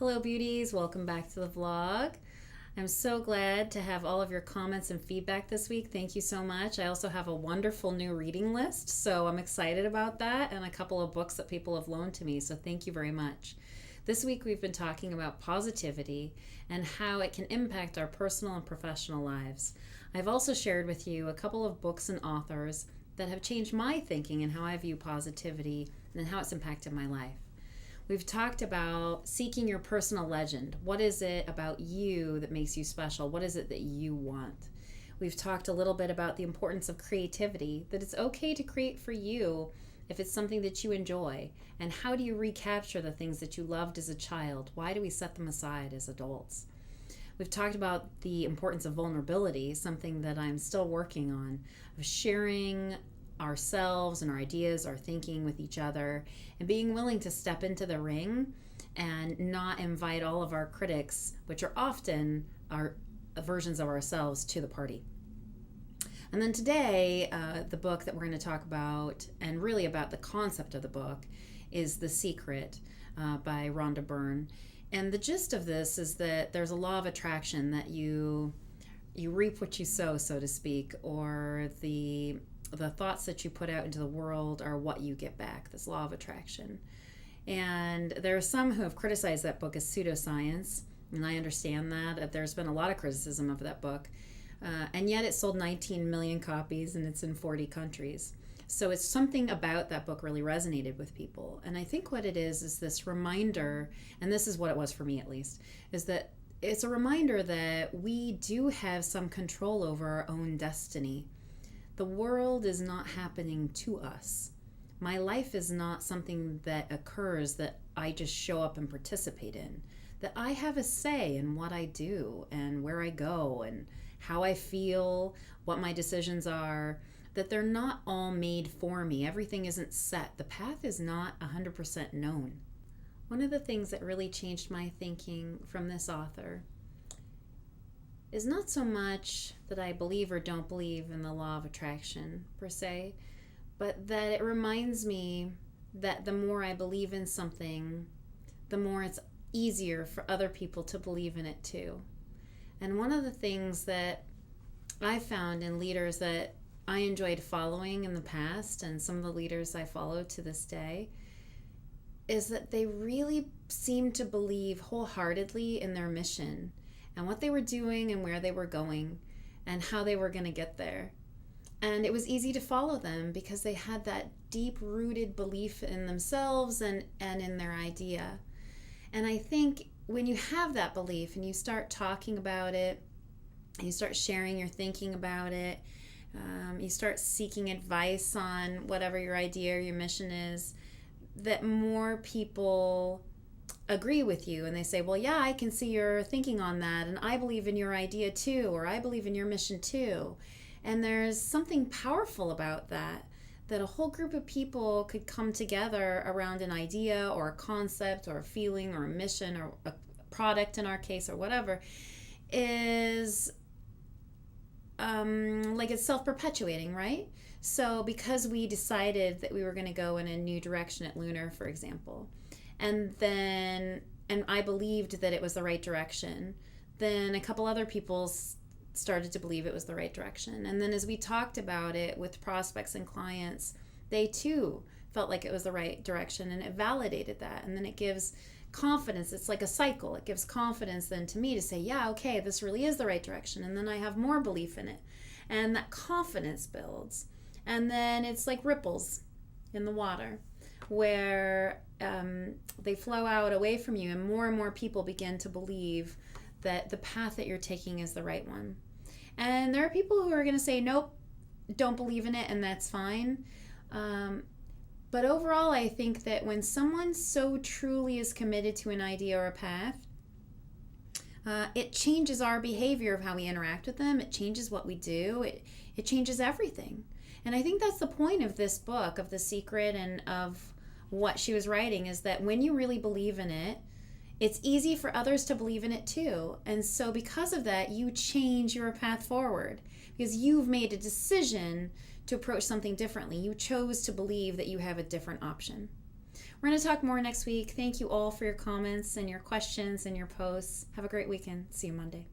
Hello beauties, welcome back to the vlog. I'm so glad to have all of your comments and feedback this week. Thank you so much. I also have a wonderful new reading list, so I'm excited about that, and a couple of books that people have loaned to me, so thank you very much. This week we've been talking about positivity and how it can impact our personal and professional lives. I've also shared with you a couple of books and authors that have changed my thinking and how I view positivity and how it's impacted my life. We've talked about seeking your personal legend. What is it about you that makes you special? What is it that you want? We've talked a little bit about the importance of creativity, that it's okay to create for you if it's something that you enjoy. And how do you recapture the things that you loved as a child? Why do we set them aside as adults? We've talked about the importance of vulnerability, something that I'm still working on, of sharing ourselves and our ideas, our thinking with each other, and being willing to step into the ring and not invite all of our critics, which are often our versions of ourselves, to the party. And then today, the book that we're going to talk about, and really about the concept of the book, is The Secret by Rhonda Byrne. And the gist of this is that there's a law of attraction, that you reap what you sow, so to speak, or the thoughts that you put out into the world are what you get back, this law of attraction. And there are some who have criticized that book as pseudoscience, and I understand that. There's been a lot of criticism of that book, and yet it sold 19 million copies and it's in 40 countries. So it's something about that book really resonated with people. And I think what it is this reminder, and this is what it was for me at least, is that it's a reminder that we do have some control over our own destiny. The world is not happening to us. My life is not something that occurs that I just show up and participate in. That I have a say in what I do and where I go and how I feel, what my decisions are, that they're not all made for me. Everything isn't set. The path is not 100% known. One of the things that really changed my thinking from this author is not so much that I believe or don't believe in the law of attraction per se, but that it reminds me that the more I believe in something, the more it's easier for other people to believe in it too. And one of the things that I found in leaders that I enjoyed following in the past, and some of the leaders I follow to this day, is that they really seemed to believe wholeheartedly in their mission and what they were doing and where they were going and how they were going to get there. And it was easy to follow them because they had that deep-rooted belief in themselves and in their idea. And I think when you have that belief and you start talking about it, and you start sharing your thinking about it, you start seeking advice on whatever your idea or your mission is, that more people agree with you and they say, well, yeah, I can see your thinking on that, and I believe in your idea too, or I believe in your mission too. And there's something powerful about that a whole group of people could come together around an idea or a concept or a feeling or a mission or a product in our case or whatever, is like it's self-perpetuating, right? So because we decided that we were going to go in a new direction at Lunar, for example, and I believed that it was the right direction, then a couple other people started to believe it was the right direction. And then as we talked about it with prospects and clients, they too felt like it was the right direction, and it validated that. And then it gives confidence. It's like a cycle. It gives confidence then to me to say, yeah, okay, this really is the right direction. And then I have more belief in it. And that confidence builds. And then it's like ripples in the water where they flow out away from you, and more people begin to believe that the path that you're taking is the right one. And there are people who are going to say, nope, don't believe in it, and that's fine. But overall, I think that when someone so truly is committed to an idea or a path, it changes our behavior of how we interact with them. It changes what we do. It changes everything. And I think that's the point of this book, of The Secret, and of what she was writing, is that when you really believe in it, it's easy for others to believe in it too. And so because of that, you change your path forward because you've made a decision to approach something differently. You chose to believe that you have a different option. We're going to talk more next week. Thank you all for your comments and your questions and your posts. Have a great weekend. See you Monday.